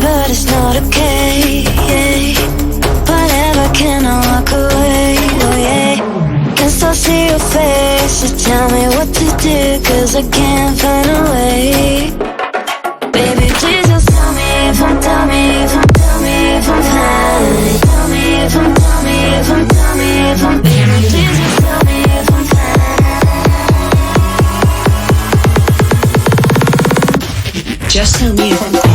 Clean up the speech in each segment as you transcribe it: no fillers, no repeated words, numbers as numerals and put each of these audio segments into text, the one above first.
but it's not okay. Whatever, can I walk away? Oh yeah. Can still see your face, so tell me what to do, 'cause I can't find a way. Baby, please just tell me if I'm, tell me if I'm, tell me if I'm fine. Tell me if I'm, tell me if I'm, tell me if I'm, baby, please just tell me if I'm fine. Just tell me if I'm fine.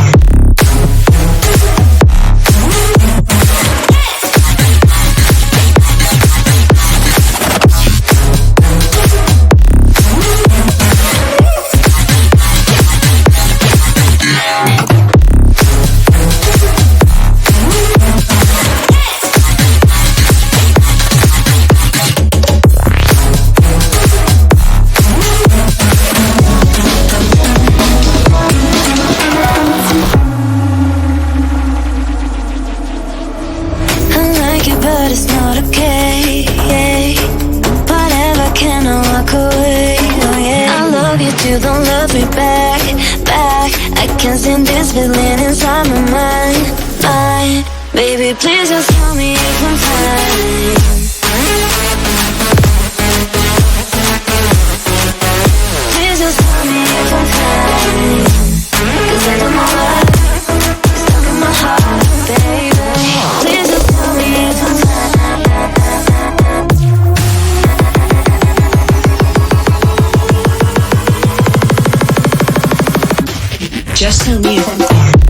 But it's not okay. Whatever, can I walk away? Oh yeah. I love you too, don't love me back, back. I can't stand this feeling inside my mind, mind. Baby, please just tell me if I'm fine. Please just tell me if I'm fine, 'cause I don't know why it's stuck in my heart, baby. Please just tell me if I'm fine. Just tell me if I'm fine.